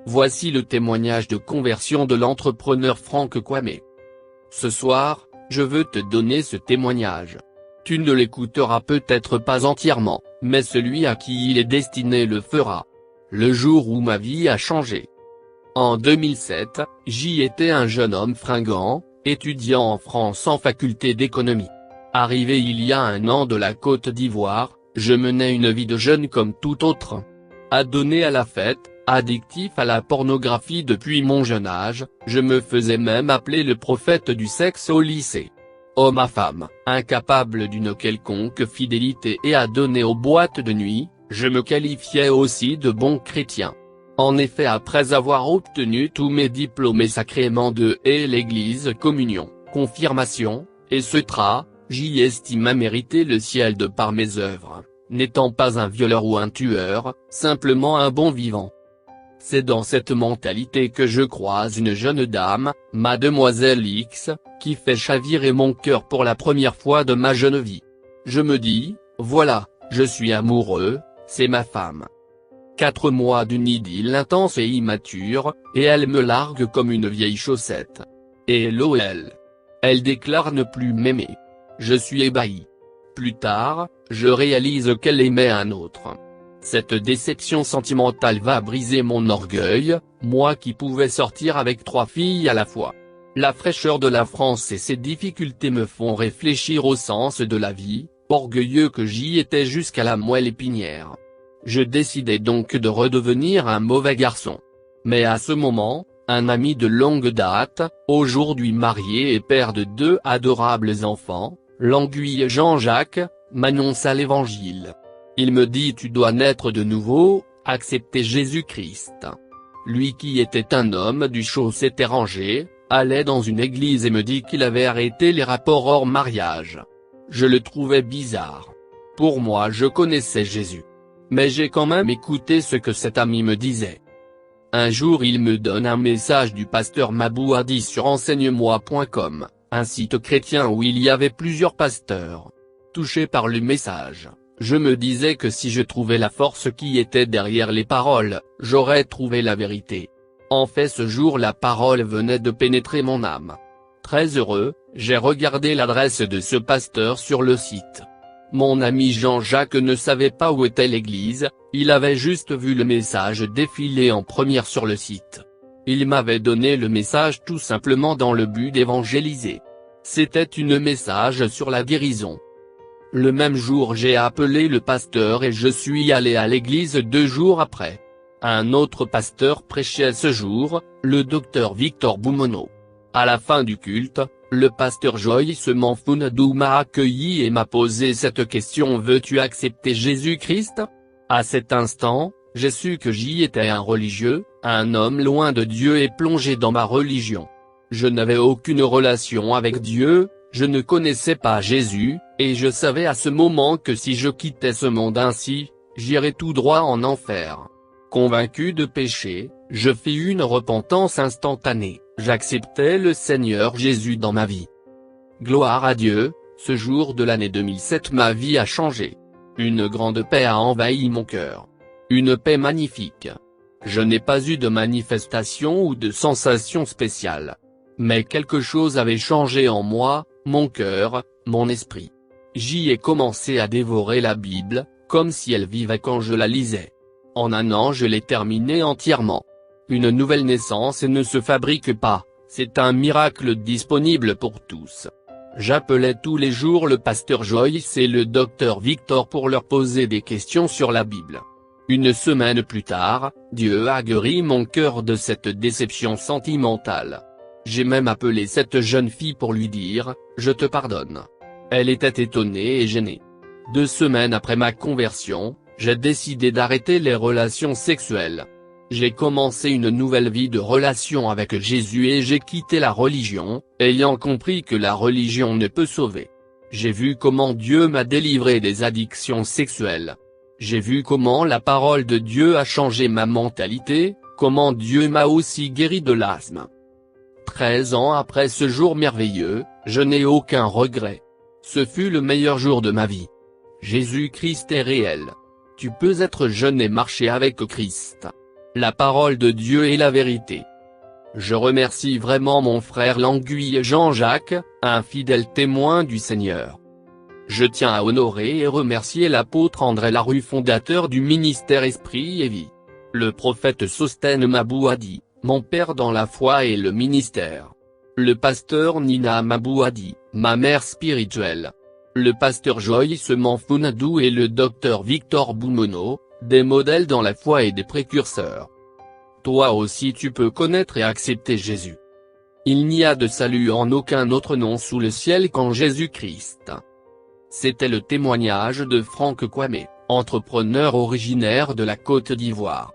Voici le témoignage de conversion de l'entrepreneur Franck Kwame. Ce soir, je veux te donner ce témoignage. Tu ne l'écouteras peut-être pas entièrement, mais celui à qui il est destiné le fera. Le jour où ma vie a changé. En 2007, j'y étais un jeune homme fringant, étudiant en France en faculté d'économie. Arrivé il y a 1 an de la Côte d'Ivoire, je menais une vie de jeune comme tout autre. Adonné à la fête, addictif à la pornographie depuis mon jeune âge, je me faisais même appeler le prophète du sexe au lycée. Homme à femme, incapable d'une quelconque fidélité et adonné aux boîtes de nuit, je me qualifiais aussi de bon chrétien. En effet, après avoir obtenu tous mes diplômes et sacrements de l'Église, communion, confirmation, etc., j'y estime à mériter le ciel de par mes œuvres, n'étant pas un violeur ou un tueur, simplement un bon vivant. C'est dans cette mentalité que je croise une jeune dame, Mademoiselle X, qui fait chavirer mon cœur pour la première fois de ma jeune vie. Je me dis, voilà, je suis amoureux, c'est ma femme. 4 mois d'une idylle intense et immature, et elle me largue comme une vieille chaussette. Et LOL. Elle déclare ne plus m'aimer. Je suis ébahi. Plus tard, je réalise qu'elle aimait un autre. Cette déception sentimentale va briser mon orgueil, moi qui pouvais sortir avec 3 filles à la fois. La fraîcheur de la France et ses difficultés me font réfléchir au sens de la vie, orgueilleux que j'y étais jusqu'à la moelle épinière. Je décidai donc de redevenir un mauvais garçon. Mais à ce moment, un ami de longue date, aujourd'hui marié et père de 2 adorables enfants, l'Anguille Jean-Jacques, m'annonça l'Évangile. Il me dit: tu dois naître de nouveau, accepter Jésus-Christ. Lui qui était un homme du Chaussette rangé, allait dans une église et me dit qu'il avait arrêté les rapports hors mariage. Je le trouvais bizarre. Pour moi, je connaissais Jésus. Mais j'ai quand même écouté ce que cet ami me disait. Un jour il me donne un message du pasteur Mabou Hadi sur enseigne-moi.com, un site chrétien où il y avait plusieurs pasteurs. Touché par le message, je me disais que si je trouvais la force qui était derrière les paroles, j'aurais trouvé la vérité. En fait, ce jour la parole venait de pénétrer mon âme. Très heureux, j'ai regardé l'adresse de ce pasteur sur le site. Mon ami Jean-Jacques ne savait pas où était l'église, il avait juste vu le message défiler en première sur le site. Il m'avait donné le message tout simplement dans le but d'évangéliser. C'était un message sur la guérison. Le même jour j'ai appelé le pasteur et je suis allé à l'église 2 jours après. Un autre pasteur prêchait ce jour, le docteur Victor Boumono. À la fin du culte, le pasteur Joyce Manfounadou m'a accueilli et m'a posé cette question: veux-tu accepter Jésus-Christ? À cet instant, j'ai su que j'y étais un religieux, un homme loin de Dieu et plongé dans ma religion. Je n'avais aucune relation avec Dieu, je ne connaissais pas Jésus, et je savais à ce moment que si je quittais ce monde ainsi, j'irais tout droit en enfer. Convaincu de péché, je fis une repentance instantanée, j'acceptais le Seigneur Jésus dans ma vie. Gloire à Dieu, ce jour de l'année 2007 ma vie a changé. Une grande paix a envahi mon cœur. Une paix magnifique. Je n'ai pas eu de manifestation ou de sensation spéciale. Mais quelque chose avait changé en moi, mon cœur, mon esprit. J'y ai commencé à dévorer la Bible, comme si elle vivait quand je la lisais. En 1 an je l'ai terminée entièrement. Une nouvelle naissance ne se fabrique pas, c'est un miracle disponible pour tous. J'appelais tous les jours le pasteur Joyce et le docteur Victor pour leur poser des questions sur la Bible. 1 semaine plus tard, Dieu a guéri mon cœur de cette déception sentimentale. J'ai même appelé cette jeune fille pour lui dire « je te pardonne ». Elle était étonnée et gênée. 2 semaines après ma conversion, j'ai décidé d'arrêter les relations sexuelles. J'ai commencé une nouvelle vie de relation avec Jésus et j'ai quitté la religion, ayant compris que la religion ne peut sauver. J'ai vu comment Dieu m'a délivré des addictions sexuelles. J'ai vu comment la parole de Dieu a changé ma mentalité, comment Dieu m'a aussi guéri de l'asthme. 13 ans après ce jour merveilleux, je n'ai aucun regret. Ce fut le meilleur jour de ma vie. Jésus-Christ est réel. Tu peux être jeune et marcher avec Christ. La parole de Dieu est la vérité. Je remercie vraiment mon frère Languille Jean-Jacques, un fidèle témoin du Seigneur. Je tiens à honorer et remercier l'apôtre André Larue, fondateur du ministère Esprit et Vie. Le prophète Sostène Mabouhadi, mon père dans la foi et le ministère. Le pasteur Nina Mabouhadi, ma mère spirituelle. Le pasteur Joyce Manfounadou et le docteur Victor Boumono, des modèles dans la foi et des précurseurs. Toi aussi tu peux connaître et accepter Jésus. Il n'y a de salut en aucun autre nom sous le ciel qu'en Jésus-Christ. C'était le témoignage de Franck Kwame, entrepreneur originaire de la Côte d'Ivoire.